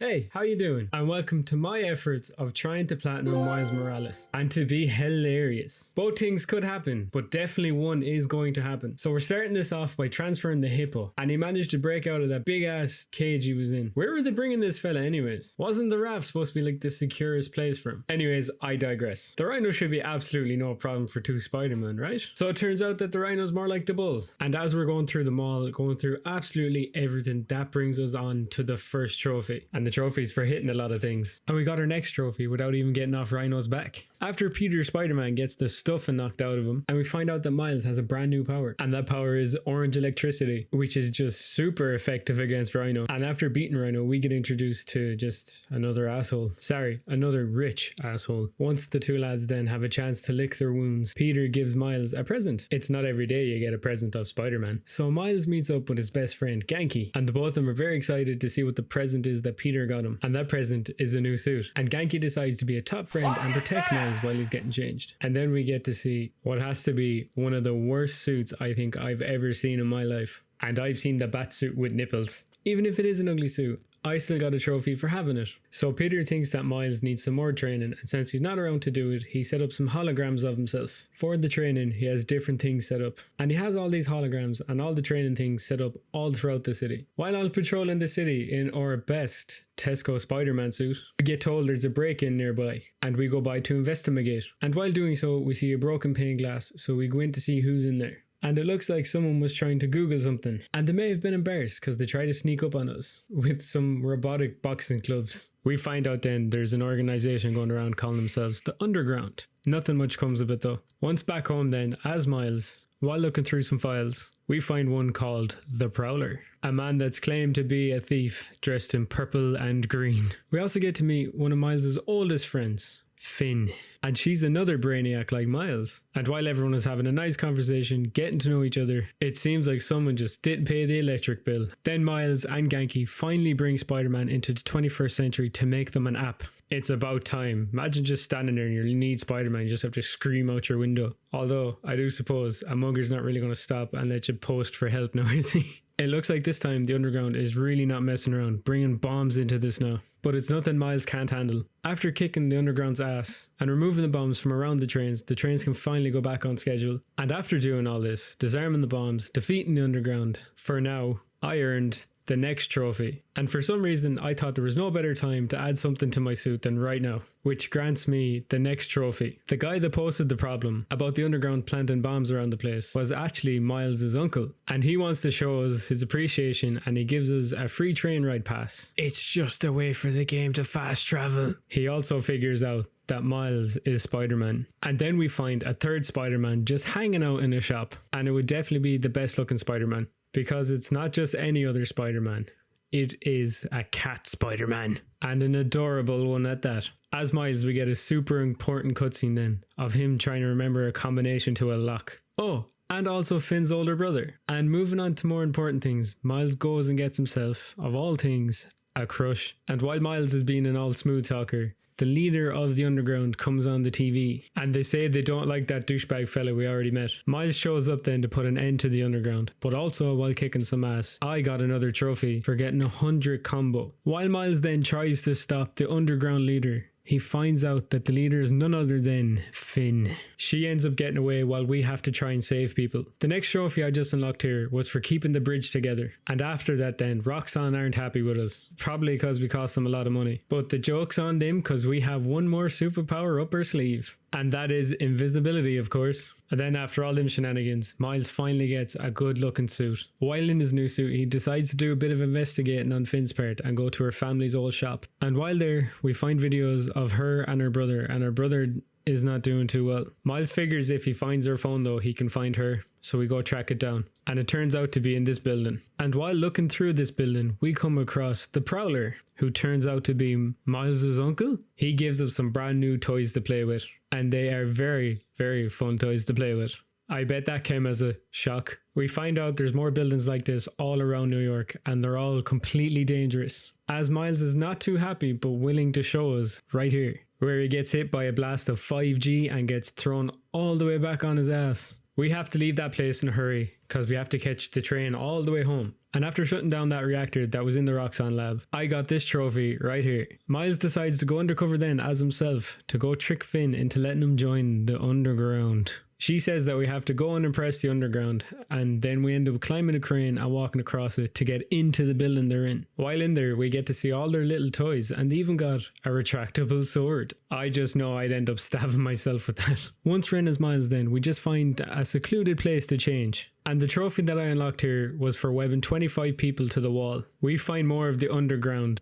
Hey, how you doing? And welcome to my efforts of trying to platinum Miles Morales. And to be hilarious. Both things could happen, but definitely one is going to happen. So we're starting this off by transferring the hippo, and he managed to break out of that big ass cage he was in. Where were they bringing this fella anyways? Wasn't the raft supposed to be like the securest place for him? Anyways, I digress. The rhino should be absolutely no problem for two Spider-Man, right? So it turns out that the rhino's more like the bull. And as we're going through the mall, going through absolutely everything, that brings us on to the first trophy. And the trophies for hitting a lot of things. And we got our next trophy without even getting off Rhino's back. After Peter Spider-Man gets the stuffing knocked out of him, and we find out that Miles has a brand new power. And that power is orange electricity, which is just super effective against Rhino. And after beating Rhino, we get introduced to just another asshole. Sorry, another rich asshole. Once the two lads then have a chance to lick their wounds, Peter gives Miles a present. It's not every day you get a present of Spider-Man. So Miles meets up with his best friend, Ganke, and the both of them are very excited to see what the present is that Peter got him. And that present is a new suit. And Ganke decides to be a top friend and protect Miles while he's getting changed. And then we get to see what has to be one of the worst suits I think I've ever seen in my life. And I've seen the bat suit with nipples. Even if it is an ugly suit, I still got a trophy for having it. So Peter thinks that Miles needs some more training, and since he's not around to do it, he set up some holograms of himself. For the training, he has different things set up. And he has all these holograms and all the training things set up all throughout the city. While all patrolling the city in our best Tesco Spider-Man suit, we get told there's a break-in nearby, and we go by to investigate. And while doing so, we see a broken pane glass, so we go in to see who's in there. And it looks like someone was trying to Google something. And they may have been embarrassed because they tried to sneak up on us with some robotic boxing gloves. We find out then there's an organization going around calling themselves the Underground. Nothing much comes of it though. Once back home then, as Miles, while looking through some files, we find one called the Prowler. A man that's claimed to be a thief dressed in purple and green. We also get to meet one of Miles's oldest friends, Finn. And she's another brainiac like Miles. And while everyone is having a nice conversation, getting to know each other, it seems like someone just didn't pay the electric bill. Then Miles and Ganke finally bring Spider-Man into the 21st century to make them an app. It's about time. Imagine just standing there and you need Spider-Man, you just have to scream out your window. Although, I do suppose a mugger's not really going to stop and let you post for help now, is he? It looks like this time the Underground is really not messing around, bringing bombs into this now. But it's nothing Miles can't handle. After kicking the Underground's ass and removing the bombs from around the trains can finally go back on schedule. And after doing all this, disarming the bombs, defeating the Underground, for now, I earned the next trophy. And for some reason, I thought there was no better time to add something to my suit than right now, which grants me the next trophy. The guy that posted the problem about the Underground planting bombs around the place was actually Miles's uncle, and he wants to show us his appreciation and he gives us a free train ride pass. It's just a way for the game to fast travel. He also figures out that Miles is Spider-Man. And then we find a third Spider-Man just hanging out in a shop, and it would definitely be the best looking Spider-Man. Because it's not just any other Spider-Man. It is a cat Spider-Man. And an adorable one at that. As Miles, we get a super important cutscene then of him trying to remember a combination to a lock. Oh, and also Finn's older brother. And moving on to more important things, Miles goes and gets himself, of all things, a crush. And while Miles is being an all smooth talker, the leader of the Underground comes on the TV, and they say they don't like that douchebag fella we already met. Miles shows up then to put an end to the Underground, but also while kicking some ass, I got another trophy for getting 100 combo. While Miles then tries to stop the Underground leader, he finds out that the leader is none other than Finn. She ends up getting away while we have to try and save people. The next trophy I just unlocked here was for keeping the bridge together. And after that then, Roxxon aren't happy with us. Probably because we cost them a lot of money. But the joke's on them because we have one more superpower up our sleeve. And that is invisibility, of course. And then after all them shenanigans, Miles finally gets a good looking suit. While in his new suit, he decides to do a bit of investigating on Finn's part and go to her family's old shop. And while there, we find videos of her and her brother is not doing too well. Miles figures if he finds her phone though, he can find her. So we go track it down. And it turns out to be in this building. And while looking through this building, we come across the Prowler, who turns out to be Miles's uncle. He gives us some brand new toys to play with. And they are very, very fun toys to play with. I bet that came as a shock. We find out there's more buildings like this all around New York, and they're all completely dangerous. As Miles is not too happy but willing to show us right here, where he gets hit by a blast of 5G and gets thrown all the way back on his ass. We have to leave that place in a hurry because we have to catch the train all the way home. And after shutting down that reactor that was in the Roxxon lab, I got this trophy right here. Miles decides to go undercover then as himself to go trick Finn into letting him join the underground. She says that we have to go and impress the underground, and then we end up climbing a crane and walking across it to get into the building they're in. While in there, we get to see all their little toys, and they even got a retractable sword. I just know I'd end up stabbing myself with that. Once we're in as Miles then, we just find a secluded place to change. And the trophy that I unlocked here was for webbing 25 people to the wall. We find more of the underground.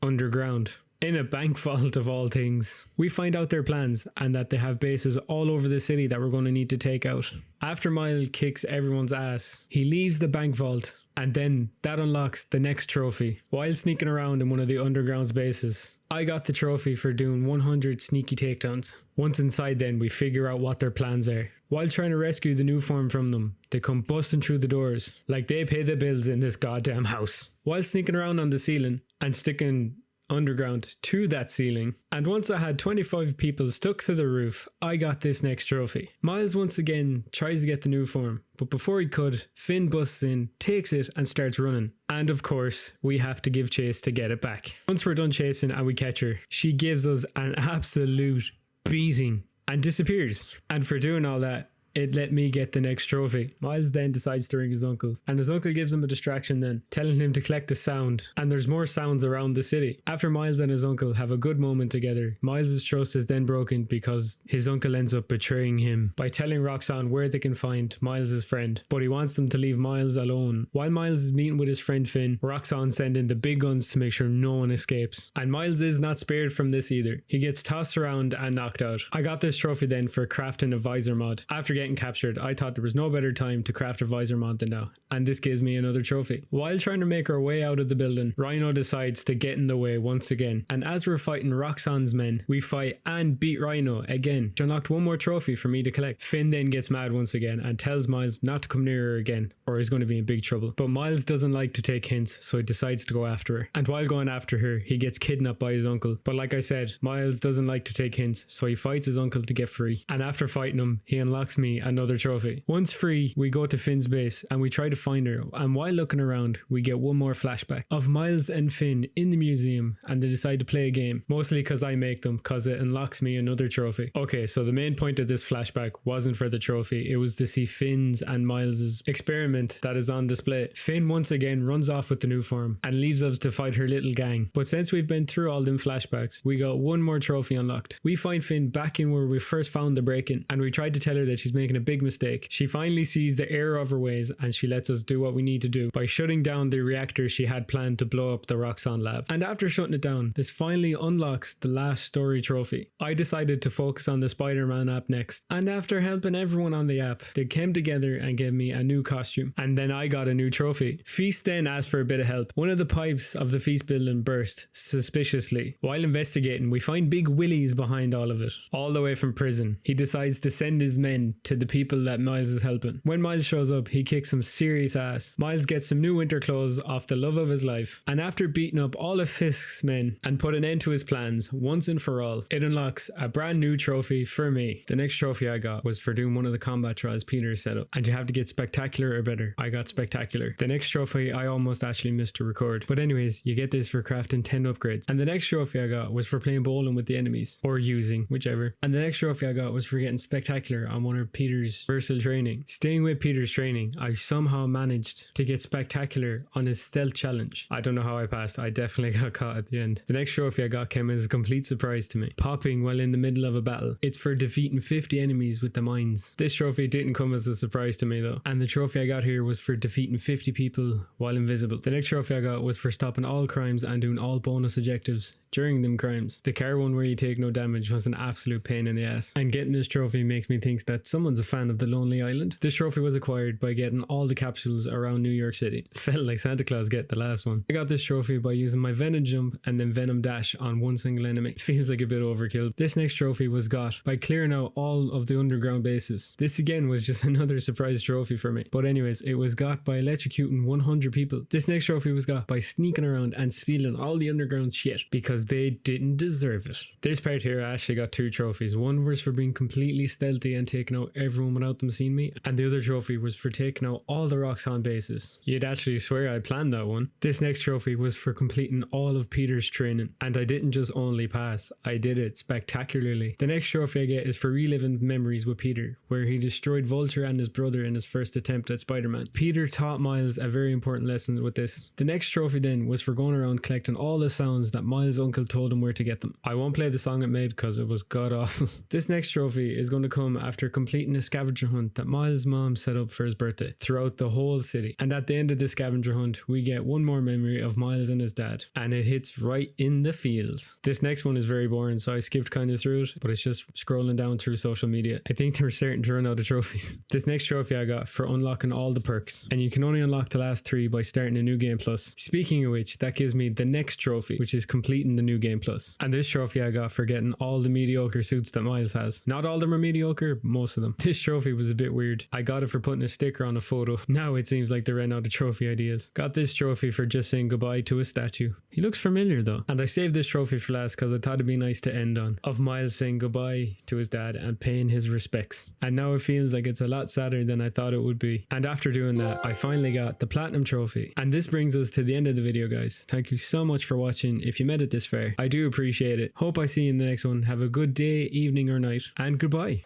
In a bank vault of all things. We find out their plans and that they have bases all over the city that we're going to need to take out. After Miles kicks everyone's ass, he leaves the bank vault, and then that unlocks the next trophy. While sneaking around in one of the underground's bases, I got the trophy for doing 100 sneaky takedowns. Once inside then, we figure out what their plans are. While trying to rescue the new form from them, they come busting through the doors like they pay the bills in this goddamn house. While sneaking around on the ceiling and sticking underground to that ceiling, and once I had 25 people stuck to the roof, I got this next trophy. Miles once again tries to get the new form, but before he could, Finn busts in, takes it and starts running. And of course, we have to give chase to get it back. Once we're done chasing and we catch her, she gives us an absolute beating and disappears. And for doing all that, it let me get the next trophy. Miles then decides to ring his uncle, and his uncle gives him a distraction then, telling him to collect a sound, and there's more sounds around the city. After Miles and his uncle have a good moment together, Miles' trust is then broken because his uncle ends up betraying him by telling Roxxon where they can find Miles' friend, but he wants them to leave Miles alone. While Miles is meeting with his friend Finn, Roxxon send in the big guns to make sure no one escapes. And Miles is not spared from this either. He gets tossed around and knocked out. I got this trophy then for crafting a visor mod. After getting captured, I thought there was no better time to craft a visor mod than now, and this gives me another trophy. While trying to make our way out of the building, Rhino decides to get in the way once again, and as we're fighting Roxxon's men, we fight and beat Rhino again, which unlocked one more trophy for me to collect. Finn then gets mad once again and tells Miles not to come near her again or he's going to be in big trouble, but Miles doesn't like to take hints, so he decides to go after her, and while going after her, he gets kidnapped by his uncle. But like I said, Miles doesn't like to take hints, so he fights his uncle to get free, and after fighting him, he unlocks me another trophy. Once free, we go to Finn's base and we try to find her, and while looking around, we get one more flashback of Miles and Finn in the museum, and they decide to play a game, mostly because I make them, because it unlocks me another trophy. Okay, so the main point of this flashback wasn't for the trophy, it was to see Finn's and Miles's experiment that is on display. Finn once again runs off with the new form and leaves us to fight her little gang, but since we've been through all them flashbacks, we got one more trophy unlocked. We find Finn back in where we first found the break-in, and we tried to tell her that she's making a big mistake. She finally sees the error of her ways, and she lets us do what we need to do by shutting down the reactor she had planned to blow up the Roxxon lab. And after shutting it down, this finally unlocks the last story trophy. I decided to focus on the Spider-Man app next, and after helping everyone on the app, they came together and gave me a new costume, and then I got a new trophy. Feast then asked for a bit of help. One of the pipes of the Feast building burst suspiciously. While investigating, we find Big Willie's behind all of it, all the way from prison. He decides to send his men to the people that Miles is helping. When Miles shows up, he kicks some serious ass. Miles gets some new winter clothes off the love of his life, and after beating up all of Fisk's men and put an end to his plans once and for all, it unlocks a brand new trophy for me. The next trophy I got was for doing one of the combat trials Peter set up, and you have to get spectacular or better. I got spectacular. The next trophy I almost actually missed to record, but anyways, you get this for crafting 10 upgrades. And the next trophy I got was for playing bowling with the enemies, or using, whichever. And the next trophy I got was for getting spectacular on one of Peter's versatile training. Staying with Peter's training, I somehow managed to get spectacular on his stealth challenge. I don't know how I passed. I definitely got caught at the end. The next trophy I got came as a complete surprise to me. Popping while in the middle of a battle. It's for defeating 50 enemies with the mines. This trophy didn't come as a surprise to me though. And the trophy I got here was for defeating 50 people while invisible. The next trophy I got was for stopping all crimes and doing all bonus objectives during them crimes. The car one where you take no damage was an absolute pain in the ass. And getting this trophy makes me think that someone's a fan of the Lonely Island. This trophy was acquired by getting all the capsules around New York City. Felt like Santa Claus get the last one. I got this trophy by using my Venom Jump and then Venom Dash on one single enemy. Feels like a bit overkill. This next trophy was got by clearing out all of the underground bases. This again was just another surprise trophy for me. But anyways, it was got by electrocuting 100 people. This next trophy was got by sneaking around and stealing all the underground shit, because because they didn't deserve it. This part here, I actually got 2 trophies. One was for being completely stealthy and taking out everyone without them seeing me, and the other trophy was for taking out all the Roxxon bases. You'd actually swear I planned that one. This next trophy was for completing all of Peter's training, and I didn't just only pass, I did it spectacularly. The next trophy I get is for reliving memories with Peter, where he destroyed Vulture and his brother in his first attempt at Spider-Man. Peter taught Miles a very important lesson with this. The next trophy then was for going around collecting all the sounds that Miles' uncle told him where to get them. I won't play the song it made because it was god awful. This next trophy is going to come after completing a scavenger hunt that Miles' mom set up for his birthday throughout the whole city. And at the end of the scavenger hunt, we get one more memory of Miles and his dad, and it hits right in the feels. This next one is very boring, so I skipped kind of through it, but it's just scrolling down through social media. I think they're starting to run out of trophies. This next trophy I got for unlocking all the perks, and you can only unlock the last 3 by starting a new game plus. Speaking of which, that gives me the next trophy, which is completing the new game plus. And this trophy I got for getting all the mediocre suits that Miles has. Not all of them are mediocre, most of them. This trophy was a bit weird. I got it for putting a sticker on a photo. Now it seems like they ran out of trophy ideas. Got this trophy for just saying goodbye to a statue. He looks familiar though. And I saved this trophy for last because I thought it'd be nice to end on, of Miles saying goodbye to his dad and paying his respects. And now it feels like it's a lot sadder than I thought it would be. And after doing that, I finally got the platinum trophy. And this brings us to the end of the video, guys. Thank you so much for watching. If you made it this far, I do appreciate it. Hope I see you in the next one. Have a good day, evening or night, and goodbye.